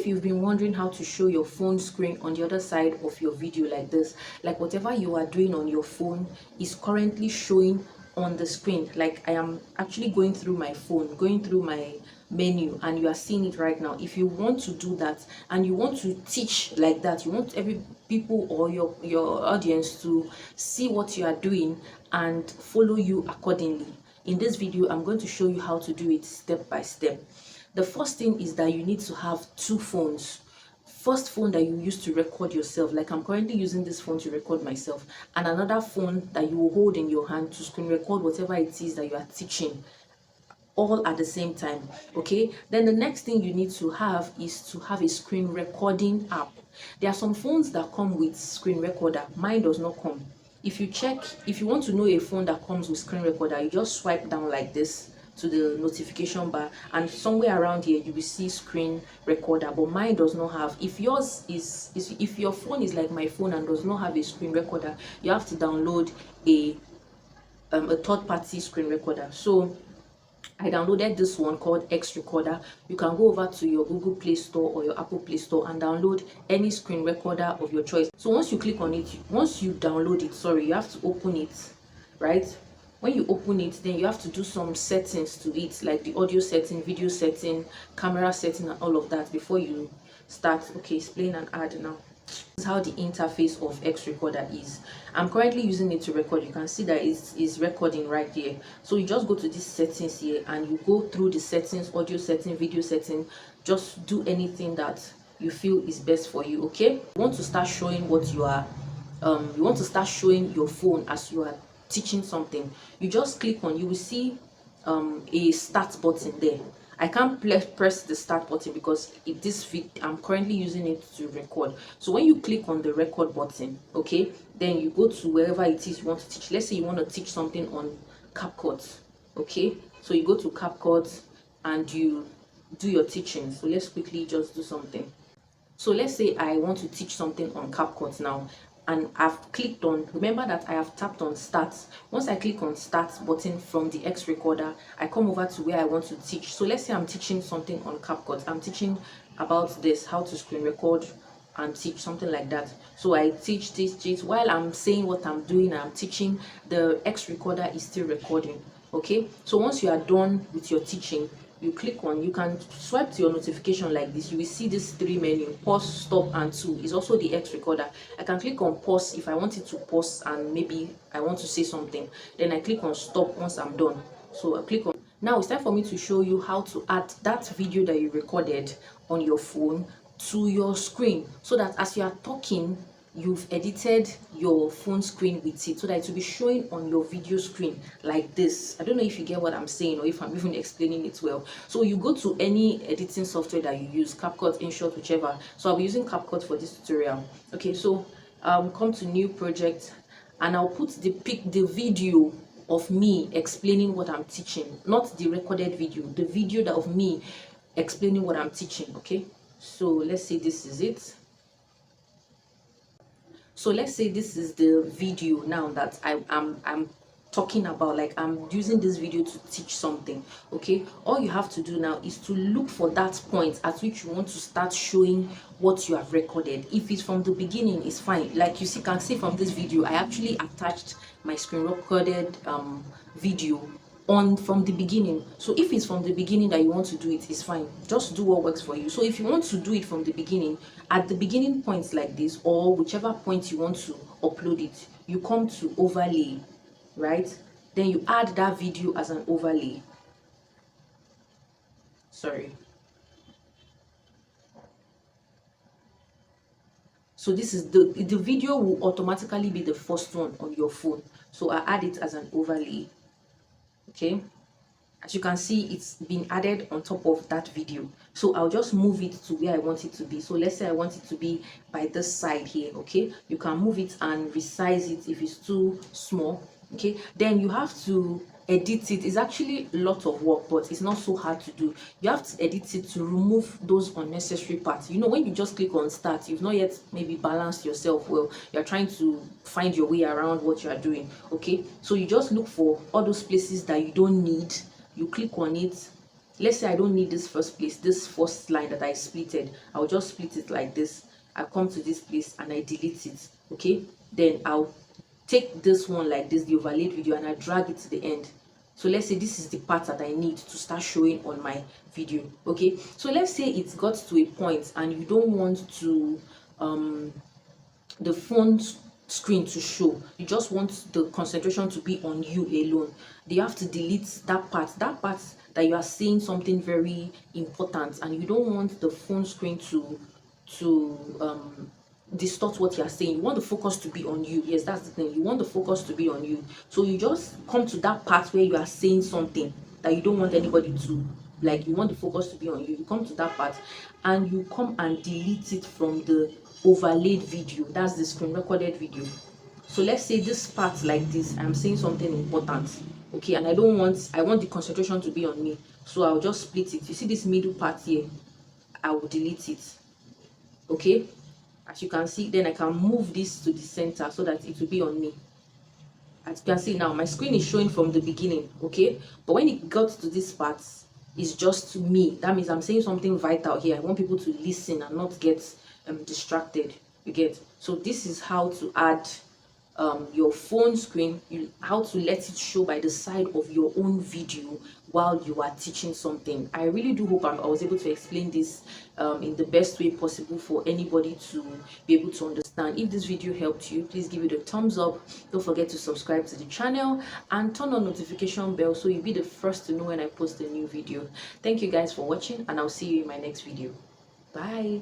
if you've been wondering how to show your phone screen on the other side of your video like this, like whatever you are doing on your phone is currently showing on the screen. Like I am actually going through my phone, going through my menu, and you are seeing it right now. If you want to do that and you want to teach like that, you want every people or your audience to see what you are doing and follow you accordingly, in this video I'm going to show you how to do it step by step. The first thing is that you need to have two phones. First phone that you use to record yourself, like I'm currently using this phone to record myself, and another phone that you will hold in your hand to screen record whatever it is that you are teaching, all at the same time. Okay, then the next thing you need to have is to have a screen recording app. There are some phones that come with screen recorder. Mine does not come. If you want to know a phone that comes with screen recorder, you just swipe down like this to the notification bar, and somewhere around here you will see screen recorder, but mine does not have. If yours is if your phone is like my phone and does not have a screen recorder, you have to download a third-party screen recorder. So I downloaded this one called X Recorder. You can go over to your Google Play Store or your Apple Play Store and download any screen recorder of your choice. So once you click on it, once you download it, sorry, you have to open it, right? When you open it, then you have to do some settings to it, like the audio setting, video setting, camera setting, and all of that before you start. Okay, it's playing an ad now. This is how the interface of X Recorder is. I'm currently using it to record. You can see that it is recording right here. So you just go to these settings here and you go through the settings, audio setting, video setting. Just do anything that you feel is best for you. Okay, you want to start showing what you are you want to start showing your phone as you are teaching something. You just click on, you will see a start button there. I can't press the start button because I'm currently using it to record. So when you click on the record button, okay, then you go to wherever it is you want to teach. Let's say you want to teach something on CapCut. Okay, so you go to CapCut and you do your teaching. So let's quickly just do something. So let's say I want to teach something on CapCut now, and I've clicked on, remember that I have tapped on start. Once I click on start button from the X Recorder, I come over to where I want to teach. So let's say I'm teaching something on CapCut. I'm teaching about this, how to screen record and teach, something like that. So I teach while I'm saying what I'm doing, I'm teaching, the X Recorder is still recording. Okay, so once you are done with your teaching, you click on, you can swipe to your notification like this. You will see this three menu: pause, stop, and 2 is also the X Recorder. I can click on pause if I wanted to pause and maybe I want to say something. Then I click on stop once I'm done. So I click on. Now it's time for me to show you how to add that video that you recorded on your phone to your screen, so that as you are talking, you've edited your phone screen with it, so that it will be showing on your video screen like this. I don't know if you get what I'm saying or if I'm even explaining it well. So you go to any editing software that you use, CapCut, InShot, whichever. So I'll be using CapCut for this tutorial. Okay, so come to new project, and I'll put the video of me explaining what I'm teaching, not the recorded video, the video that of me explaining what I'm teaching. Okay, so let's say this is it. So let's say this is the video now that I'm talking about, like I'm using this video to teach something. Okay, all you have to do now is to look for that point at which you want to start showing what you have recorded. If it's from the beginning, it's fine. Like you can see from this video, I actually attached my screen recorded video on from the beginning. So if it's from the beginning that you want to do it, it's fine. Just do what works for you. So if you want to do it from the beginning, at the beginning points like this, or whichever point you want to upload it, you come to overlay, right? Then you add that video as an overlay. Sorry. So this is the video will automatically be the first one on your phone. So I add it as an overlay. Okay, as you can see, it's been added on top of that video. So I'll just move it to where I want it to be. So let's say I want it to be by this side here. Okay, you can move it and resize it if it's too small. Okay, then you have to edit it. It's actually a lot of work, but it's not so hard to do. You have to edit it to remove those unnecessary parts. You know, when you just click on start, you've not yet maybe balanced yourself well, you're trying to find your way around what you are doing. Okay, so you just look for all those places that you don't need, you click on it, let's say I don't need this first line that I splitted. I'll just split it like this. I come to this place and I delete it. Okay, then I'll take this one like this, the overlaid video, and I drag it to the end. So let's say this is the part that I need to start showing on my video. Okay, so let's say it got to a point and you don't want to the phone screen to show, you just want the concentration to be on you alone. You have to delete that part that you are saying something very important, and you don't want the phone screen to distort what you are saying. You want the focus to be on you. Yes, that's the thing, you want the focus to be on you. So you just come to that part where you are saying something that you don't want anybody to, like, you want the focus to be on you. You come to that part and you come and delete it from the overlaid video. That's the screen recorded video. So let's say this part like this, I'm saying something important, okay, and I want the concentration to be on me. So I'll just split it. You see this middle part here, I will delete it. Okay, as you can see, then I can move this to the center so that it will be on me. As you can see now, my screen is showing from the beginning, okay, but when it got to this part, it's just me. That means I'm saying something vital here. I want people to listen and not get distracted. You get? So this is how to add your phone screen, how to let it show by the side of your own video while you are teaching something. I really do hope I was able to explain this in the best way possible for anybody to be able to understand. If this video helped you, please give it a thumbs up. Don't forget to subscribe to the channel and turn on notification bell so you'll be the first to know when I post a new video. Thank you guys for watching, and I'll see you in my next video. Bye.